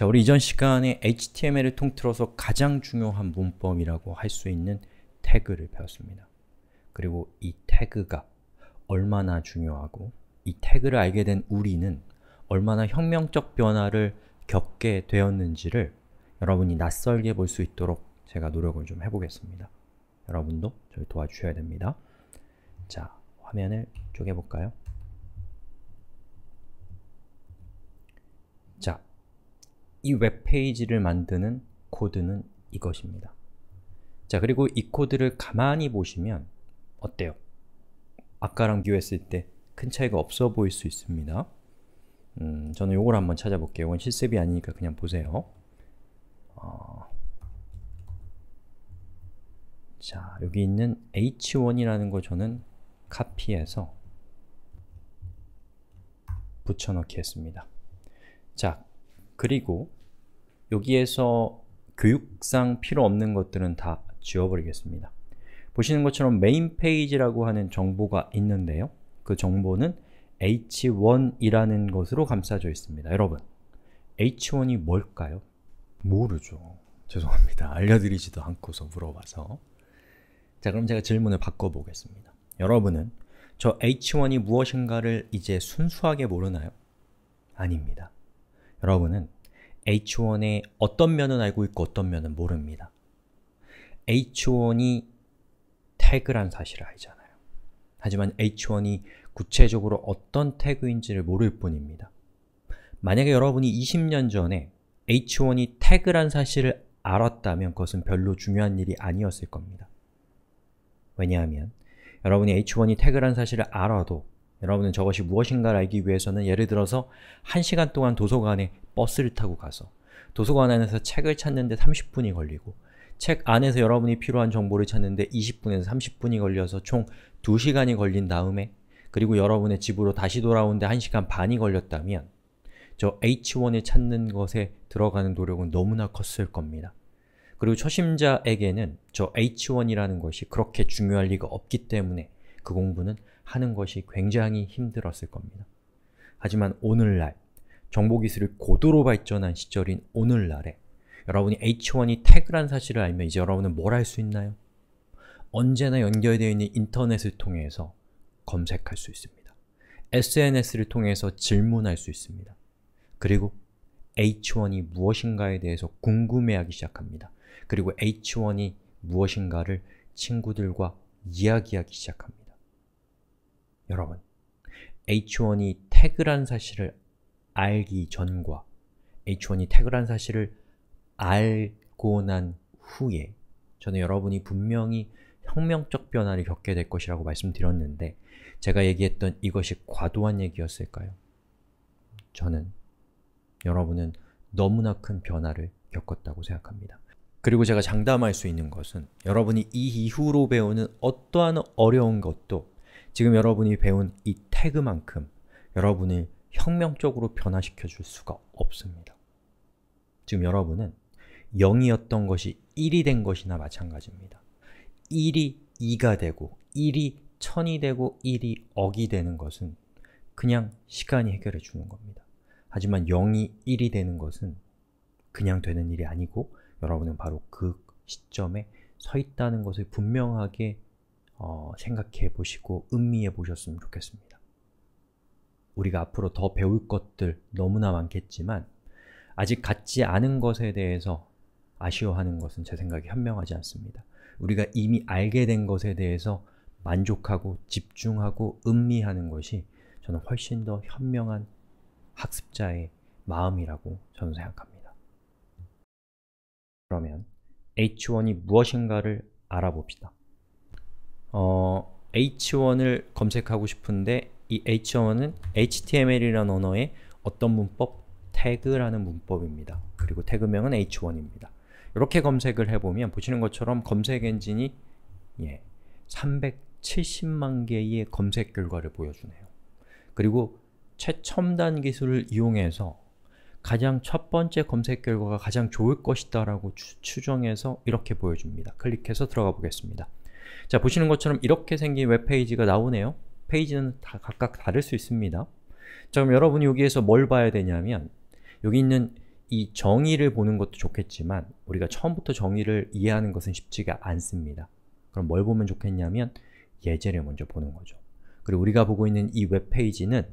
자, 우리 이전 시간에 HTML을 통틀어서 가장 중요한 문법이라고 할 수 있는 태그를 배웠습니다. 그리고 이 태그가 얼마나 중요하고 이 태그를 알게 된 우리는 얼마나 혁명적 변화를 겪게 되었는지를 여러분이 낯설게 볼 수 있도록 제가 노력을 좀 해보겠습니다. 여러분도 저를 도와주셔야 됩니다. 자, 화면을 쪼개볼까요? 자, 이 웹페이지를 만드는 코드는 이것입니다. 자, 그리고 이 코드를 가만히 보시면 어때요? 아까랑 비교했을 때 큰 차이가 없어 보일 수 있습니다. 저는 요걸 한번 찾아볼게요. 이건 실습이 아니니까 그냥 보세요. 자, 여기 있는 h1이라는 거 저는 카피해서 붙여넣기 했습니다. 자, 그리고 여기에서 교육상 필요 없는 것들은 다 지워버리겠습니다. 보시는 것처럼 메인 페이지라고 하는 정보가 있는데요. 그 정보는 h1이라는 것으로 감싸져 있습니다. 여러분, h1이 뭘까요? 모르죠. 죄송합니다. 알려드리지도 않고서 물어봐서. 자, 그럼 제가 질문을 바꿔보겠습니다. 여러분은 저 h1이 무엇인가를 이제 순수하게 모르나요? 아닙니다. 여러분은 h1의 어떤 면은 알고 있고 어떤 면은 모릅니다. h1이 태그란 사실을 알잖아요. 하지만 h1이 구체적으로 어떤 태그인지를 모를 뿐입니다. 만약에 여러분이 20년 전에 h1이 태그란 사실을 알았다면 그것은 별로 중요한 일이 아니었을 겁니다. 왜냐하면 여러분이 h1이 태그란 사실을 알아도 여러분은 저것이 무엇인가를 알기 위해서는 예를 들어서 1시간 동안 도서관에 버스를 타고 가서 도서관 안에서 책을 찾는데 30분이 걸리고 책 안에서 여러분이 필요한 정보를 찾는데 20분에서 30분이 걸려서 총 2시간이 걸린 다음에 그리고 여러분의 집으로 다시 돌아오는데 1시간 반이 걸렸다면 저 h1을 찾는 것에 들어가는 노력은 너무나 컸을 겁니다. 그리고 초심자에게는 저 h1이라는 것이 그렇게 중요할 리가 없기 때문에 그 공부는 하는 것이 굉장히 힘들었을 겁니다. 하지만 오늘날 정보기술이 고도로 발전한 시절인 오늘날에 여러분이 h1이 태그란 사실을 알면 이제 여러분은 뭘 할 수 있나요? 언제나 연결되어 있는 인터넷을 통해서 검색할 수 있습니다. SNS를 통해서 질문할 수 있습니다. 그리고 h1이 무엇인가에 대해서 궁금해하기 시작합니다. 그리고 h1이 무엇인가를 친구들과 이야기하기 시작합니다. 여러분, h1이 태그란 사실을 알기 전과 h1이 태그란 사실을 알고 난 후에 저는 여러분이 분명히 혁명적 변화를 겪게 될 것이라고 말씀드렸는데 제가 얘기했던 이것이 과도한 얘기였을까요? 저는 여러분은 너무나 큰 변화를 겪었다고 생각합니다. 그리고 제가 장담할 수 있는 것은 여러분이 이 이후로 배우는 어떠한 어려운 것도 지금 여러분이 배운 이 태그만큼 여러분을 혁명적으로 변화시켜 줄 수가 없습니다. 지금 여러분은 0이었던 것이 1이 된 것이나 마찬가지입니다. 1이 2가 되고 1이 1000이 되고 1이 억이 되는 것은 그냥 시간이 해결해 주는 겁니다. 하지만 0이 1이 되는 것은 그냥 되는 일이 아니고 여러분은 바로 그 시점에 서 있다는 것을 분명하게 생각해 보시고 음미해 보셨으면 좋겠습니다. 우리가 앞으로 더 배울 것들 너무나 많겠지만 아직 갖지 않은 것에 대해서 아쉬워하는 것은 제 생각에 현명하지 않습니다. 우리가 이미 알게 된 것에 대해서 만족하고 집중하고 음미하는 것이 저는 훨씬 더 현명한 학습자의 마음이라고 저는 생각합니다. 그러면 h1이 무엇인가를 알아봅시다. h1을 검색하고 싶은데 이 h1은 HTML이라는 언어의 어떤 문법? 태그라는 문법입니다. 그리고 태그명은 h1입니다. 이렇게 검색을 해보면 보시는 것처럼 검색 엔진이 370만 개의 검색 결과를 보여주네요. 그리고 최첨단 기술을 이용해서 가장 첫 번째 검색 결과가 가장 좋을 것이다 라고 추정해서 이렇게 보여줍니다. 클릭해서 들어가 보겠습니다. 자, 보시는 것처럼 이렇게 생긴 웹페이지가 나오네요. 페이지는 다 각각 다를 수 있습니다. 자, 그럼 여러분이 여기에서 뭘 봐야 되냐면 여기 있는 이 정의를 보는 것도 좋겠지만 우리가 처음부터 정의를 이해하는 것은 쉽지가 않습니다. 그럼 뭘 보면 좋겠냐면 예제를 먼저 보는 거죠. 그리고 우리가 보고 있는 이 웹페이지는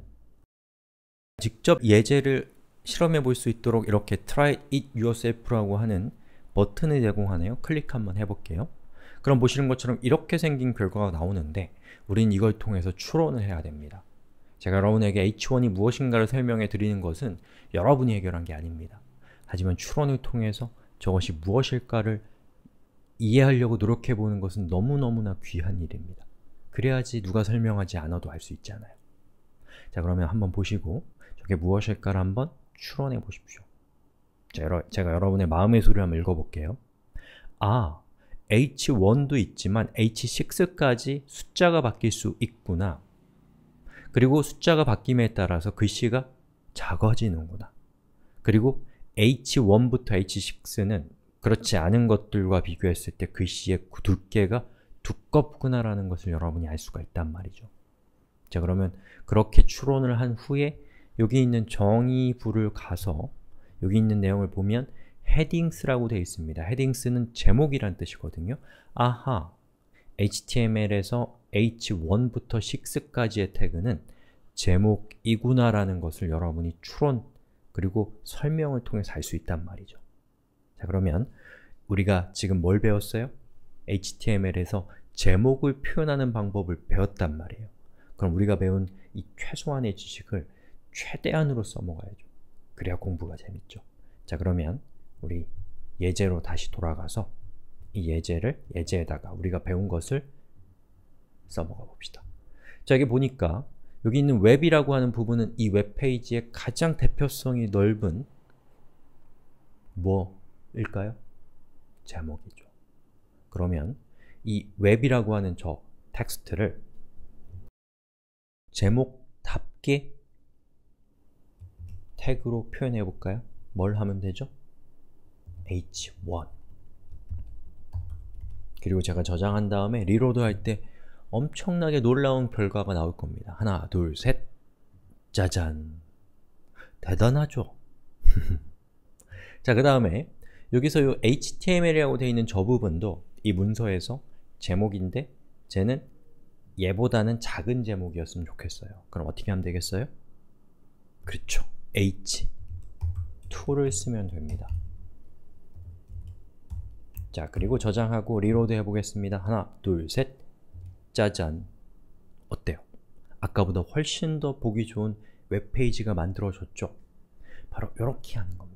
직접 예제를 실험해 볼 수 있도록 이렇게 Try it yourself라고 하는 버튼을 제공하네요. 클릭 한번 해볼게요. 그럼 보시는 것처럼 이렇게 생긴 결과가 나오는데 우린 이걸 통해서 추론을 해야 됩니다. 제가 여러분에게 H1이 무엇인가를 설명해 드리는 것은 여러분이 해결한 게 아닙니다. 하지만 추론을 통해서 저것이 무엇일까를 이해하려고 노력해 보는 것은 너무너무나 귀한 일입니다. 그래야지 누가 설명하지 않아도 알 수 있잖아요. 자, 그러면 한번 보시고 저게 무엇일까를 한번 추론해 보십시오. 자, 제가 여러분의 마음의 소리를 한번 읽어볼게요. 아, H1도 있지만 H6까지 숫자가 바뀔 수 있구나. 그리고 숫자가 바뀜에 따라서 글씨가 작아지는구나. 그리고 H1부터 H6는 그렇지 않은 것들과 비교했을 때 글씨의 두께가 두껍구나 라는 것을 여러분이 알 수가 있단 말이죠. 자, 그러면 그렇게 추론을 한 후에 여기 있는 정의부를 가서 여기 있는 내용을 보면 headings라고 되어 있습니다. headings는 제목이란 뜻이거든요. 아하, HTML에서 H1부터 6까지의 태그는 제목이구나 라는 것을 여러분이 추론 그리고 설명을 통해서 알 수 있단 말이죠. 자, 그러면 우리가 지금 뭘 배웠어요? HTML에서 제목을 표현하는 방법을 배웠단 말이에요. 그럼 우리가 배운 이 최소한의 지식을 최대한으로 써먹어야죠. 그래야 공부가 재밌죠. 자, 그러면 우리 예제로 다시 돌아가서 이 예제에다가 우리가 배운 것을 써먹어 봅시다. 자, 여기 보니까 여기 있는 웹이라고 하는 부분은 이 웹페이지의 가장 대표성이 넓은 뭐일까요? 제목이죠. 그러면 이 웹이라고 하는 저 텍스트를 제목답게 태그로 표현해 볼까요? 뭘 하면 되죠? H1 그리고 제가 저장한 다음에 리로드 할 때 엄청나게 놀라운 결과가 나올 겁니다. 하나, 둘, 셋! 짜잔! 대단하죠? 자, 그 다음에 여기서 이 HTML이라고 되어 있는 저 부분도 이 문서에서 제목인데 쟤는 얘보다는 작은 제목이었으면 좋겠어요. 그럼 어떻게 하면 되겠어요? 그렇죠. H2를 쓰면 됩니다. 자, 그리고 저장하고 리로드 해보겠습니다. 하나, 둘, 셋! 짜잔! 어때요? 아까보다 훨씬 더 보기 좋은 웹페이지가 만들어졌죠? 바로 이렇게 하는 겁니다.